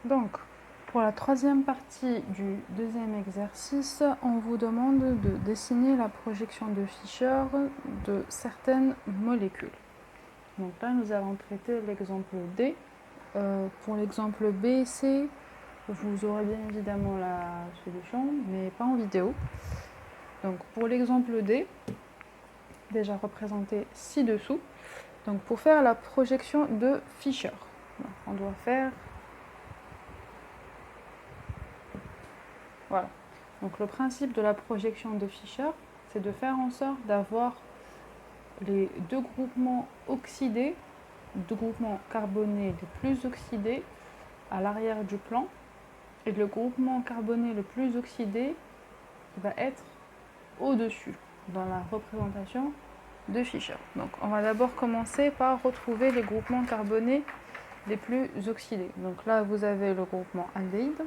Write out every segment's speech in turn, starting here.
Donc, pour la troisième partie du deuxième exercice, on vous demande de dessiner la projection de Fischer de certaines molécules. Donc là, nous allons traiter l'exemple D. Pour l'exemple B et C, vous aurez bien évidemment la solution, mais pas en vidéo. Donc pour l'exemple D, déjà représenté ci-dessous, donc pour faire la projection de Fischer, donc on doit faire... Voilà. Donc le principe de la projection de Fischer, c'est de faire en sorte d'avoir les deux groupements oxydés, deux groupements carbonés les plus oxydés à l'arrière du plan, et le groupement carboné le plus oxydé va être au-dessus dans la représentation de Fischer. Donc on va d'abord commencer par retrouver les groupements carbonés les plus oxydés. Donc là vous avez le groupement aldéhyde.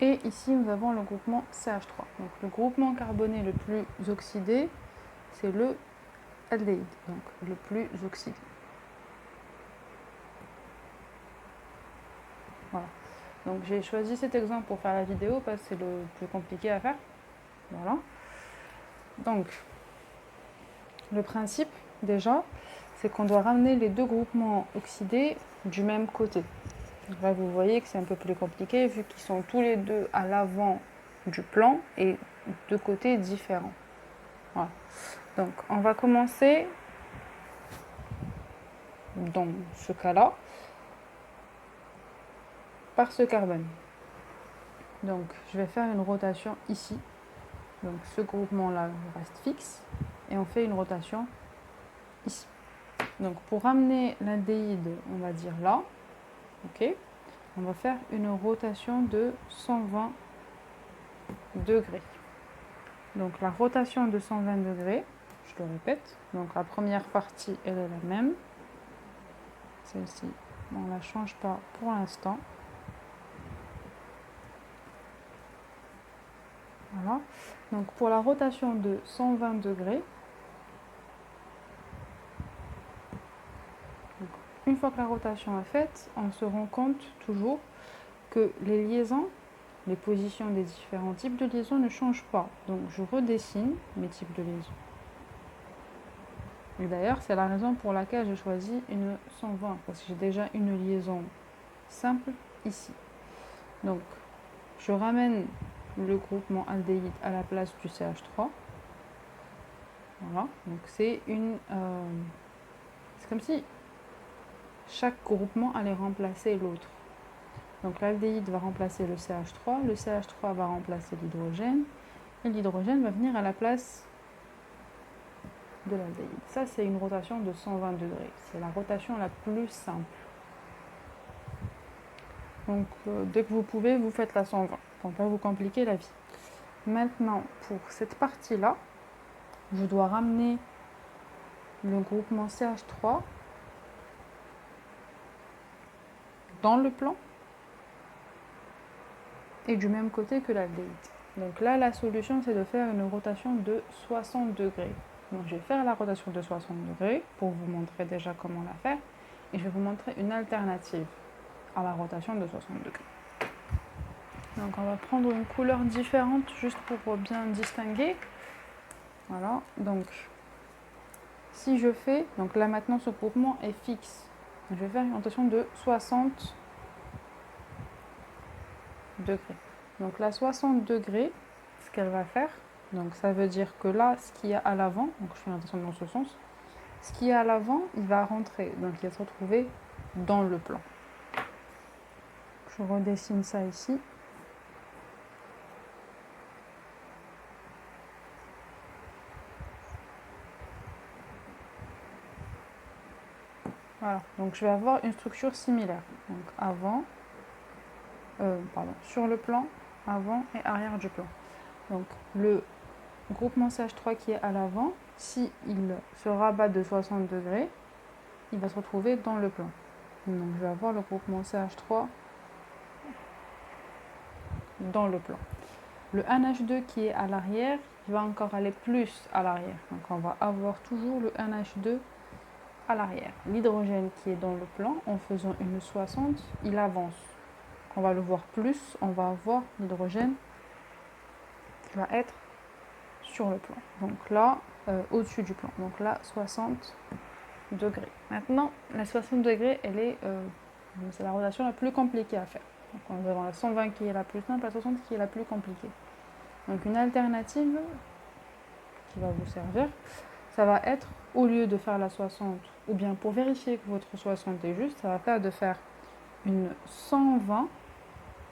Et ici, nous avons le groupement CH3. Donc, le groupement carboné le plus oxydé, c'est le aldéhyde, donc le plus oxydé. Voilà. Donc, j'ai choisi cet exemple pour faire la vidéo parce que c'est le plus compliqué à faire. Voilà. Donc, le principe, déjà, c'est qu'on doit ramener les deux groupements oxydés du même côté. Donc là, vous voyez que c'est un peu plus compliqué vu qu'ils sont tous les deux à l'avant du plan et de côtés différents. Voilà. Donc, on va commencer dans ce cas-là par ce carbone. Donc, je vais faire une rotation ici. Donc, ce groupement-là reste fixe et on fait une rotation ici. Donc, pour ramener l'aldéhyde, on va dire là, ok, on va faire une rotation de 120 degrés. Donc, la rotation de 120 degrés, je le répète, donc la première partie, elle est la même. Celle-ci, on ne la change pas pour l'instant. Voilà. Donc pour la rotation de 120 degrés, une fois que la rotation est faite, on se rend compte toujours que les liaisons, les positions des différents types de liaisons ne changent pas. Donc je redessine mes types de liaisons. Et d'ailleurs, c'est la raison pour laquelle j'ai choisi une 120, parce que j'ai déjà une liaison simple ici. Donc je ramène le groupement aldéhyde à la place du CH3. Voilà, donc c'est comme si chaque groupement allait remplacer l'autre. Donc l'aldéhyde va remplacer le CH3 va remplacer l'hydrogène, et l'hydrogène va venir à la place de l'aldéhyde. Ça, c'est une rotation de 120 degrés. C'est la rotation la plus simple. Donc dès que vous pouvez, vous faites la 120, pour ne pas vous compliquer la vie. Maintenant, pour cette partie-là, je dois ramener le groupement CH3 dans le plan et du même côté que l'aldéhyde. Donc là, la solution, c'est de faire une rotation de 60 degrés. Donc je vais faire la rotation de 60 degrés pour vous montrer déjà comment la faire. Et je vais vous montrer une alternative à la rotation de 60 degrés. Donc on va prendre une couleur différente juste pour bien distinguer. Voilà, donc si je fais, donc là maintenant ce groupement est fixe. Je vais faire une rotation de 60 degrés. Donc là 60 degrés, ce qu'elle va faire, donc ça veut dire que là, ce qu'il y a à l'avant, donc je fais une rotation dans ce sens, ce qui est à l'avant, il va rentrer, donc il va se retrouver dans le plan. Je redessine ça ici. Voilà, donc je vais avoir une structure similaire. Donc avant, sur le plan, avant et arrière du plan. Donc le groupement CH3 qui est à l'avant, s'il se rabat de 60 degrés, il va se retrouver dans le plan. Donc je vais avoir le groupement CH3 dans le plan. Le NH2 qui est à l'arrière, il va encore aller plus à l'arrière. Donc on va avoir toujours le NH2 à l'arrière. L'hydrogène qui est dans le plan, en faisant une 60, il avance. On va le voir plus, on va avoir l'hydrogène qui va être sur le plan. Donc là, au-dessus du plan. Donc là, 60 degrés. Maintenant, la 60 degrés, c'est la rotation la plus compliquée à faire. Donc nous avons la 120 qui est la plus simple, la 60 qui est la plus compliquée. Donc une alternative qui va vous servir, ça va être, au lieu de faire la 60, ou bien pour vérifier que votre 60 est juste, ça va faire de faire une 120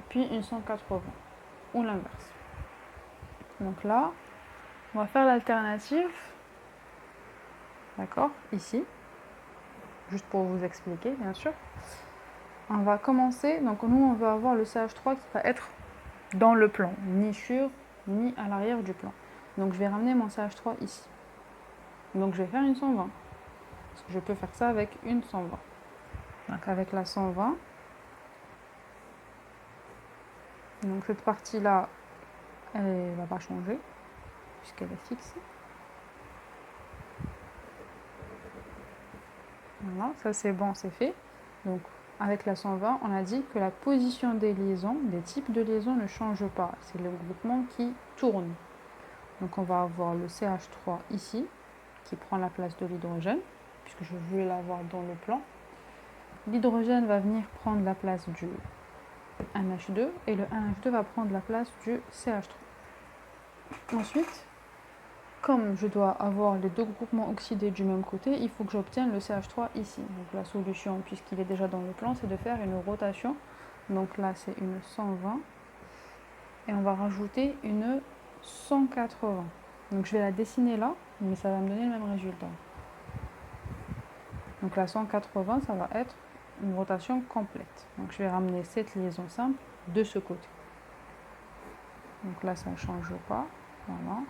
puis une 180, ou l'inverse. Donc là, on va faire l'alternative, d'accord, ici, juste pour vous expliquer, bien sûr. On va commencer, donc nous, on va avoir le CH3 qui va être dans le plan, ni sur, ni à l'arrière du plan. Donc je vais ramener mon CH3 ici. Donc je vais faire une 120. Parce que je peux faire ça avec une 120. Donc avec la 120, donc cette partie-là, elle ne va pas changer, puisqu'elle est fixe. Voilà, ça c'est bon, c'est fait. Donc avec la 120, on a dit que la position des liaisons, des types de liaisons ne change pas. C'est le groupement qui tourne. Donc on va avoir le CH3 ici, qui prend la place de l'hydrogène, puisque je veux l'avoir dans le plan. L'hydrogène va venir prendre la place du NH2 et le NH2 va prendre la place du CH3. Ensuite, comme je dois avoir les deux groupements oxydés du même côté, il faut que j'obtienne le CH3 ici. Donc la solution, puisqu'il est déjà dans le plan, c'est de faire une rotation. Donc là, c'est une 120 et on va rajouter une 180. Donc je vais la dessiner là, mais ça va me donner le même résultat. Donc la 180, ça va être une rotation complète. Donc je vais ramener cette liaison simple de ce côté. Donc là, ça ne change pas. Voilà.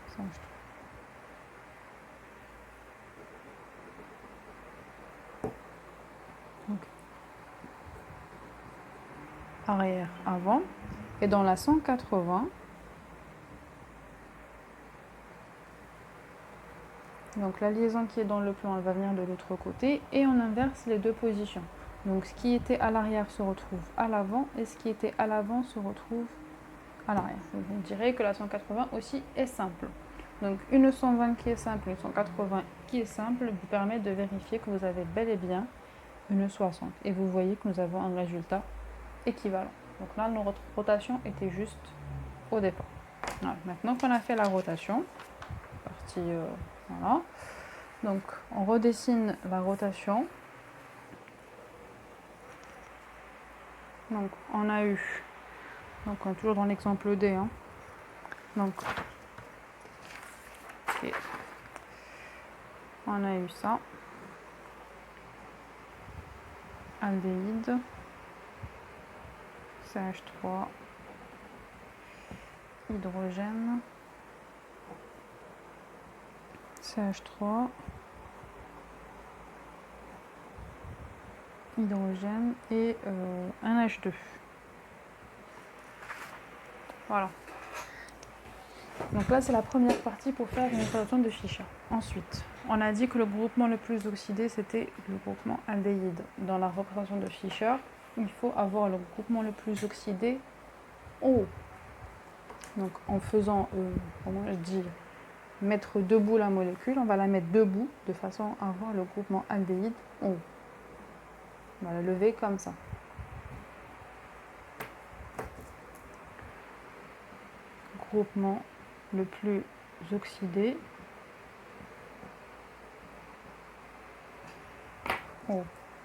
Ça, donc, arrière, avant. Et dans la 180, donc la liaison qui est dans le plan, elle va venir de l'autre côté et on inverse les deux positions. Donc ce qui était à l'arrière se retrouve à l'avant et ce qui était à l'avant se retrouve à l'arrière. Donc on dirait que la 180 aussi est simple. Donc une 120 qui est simple, une 180 qui est simple vous permet de vérifier que vous avez bel et bien une 60. Et vous voyez que nous avons un résultat équivalent. Donc là, notre rotation était juste au départ. Voilà. Maintenant qu'on a fait la rotation, partie voilà. Donc on redessine la rotation. Donc on a eu, donc on est toujours dans l'exemple D. Hein. Donc okay. On a eu ça. Aldéhyde, CH3, hydrogène, CH3, hydrogène et un H2. Voilà. Donc là, c'est la première partie pour faire une rotation de Fischer. Ensuite, on a dit que le groupement le plus oxydé, c'était le groupement aldéhyde. Dans la représentation de Fischer, il faut avoir le groupement le plus oxydé en haut. Donc en faisant, comment je dis, mettre debout la molécule, on va la mettre debout de façon à avoir le groupement aldéhyde en haut. On va la lever comme ça. Groupement le plus oxydé en haut.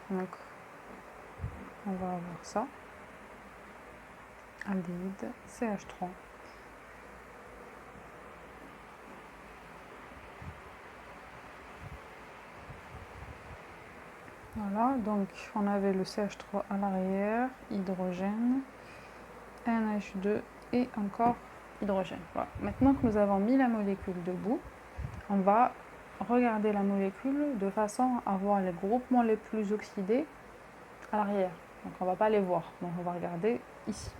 Donc on va avoir ça. Aldéhyde, CH3. Voilà, donc on avait le CH3 à l'arrière, hydrogène, NH2 et encore hydrogène. Voilà. Maintenant que nous avons mis la molécule debout, on va regarder la molécule de façon à voir les groupements les plus oxydés à l'arrière. Donc on ne va pas les voir, donc on va regarder ici.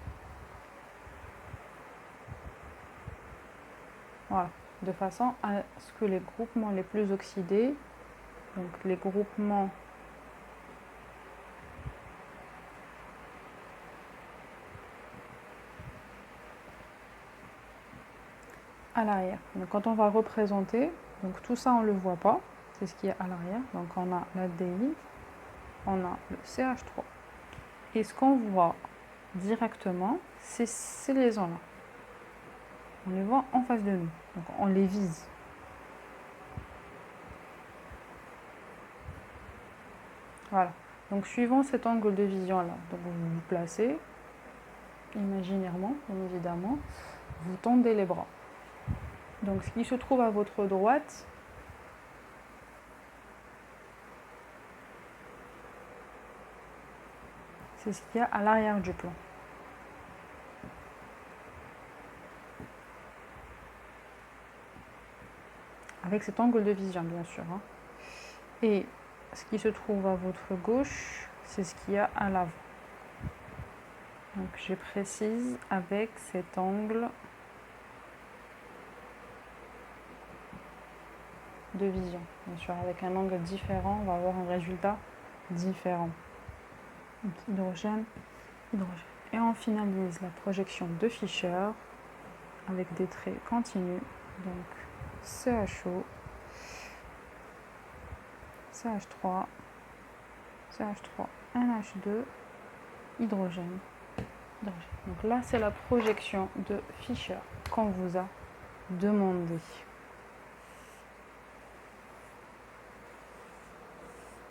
Voilà. de façon à ce que les groupements les plus oxydés, donc les groupements à l'arrière. Donc quand on va représenter, donc tout ça on ne le voit pas, c'est ce qui est à l'arrière. Donc on a l'aldéhyde, on a le CH3. Et ce qu'on voit directement, c'est ces liaisons-là. On les voit en face de nous, donc on les vise. Voilà. Donc suivant cet angle de vision-là, donc vous vous placez, imaginairement, bien évidemment, vous tendez les bras. Donc ce qui se trouve à votre droite, c'est ce qu'il y a à l'arrière du plan. Avec cet angle de vision, bien sûr. Et ce qui se trouve à votre gauche, c'est ce qu'il y a à l'avant. Donc je précise avec cet angle de vision. Bien sûr, avec un angle différent, on va avoir un résultat différent. Donc, hydrogène, hydrogène. Et on finalise la projection de Fischer avec des traits continus. Donc CHO, CH3, CH3, NH2, hydrogène, hydrogène. Donc là, c'est la projection de Fischer qu'on vous a demandé.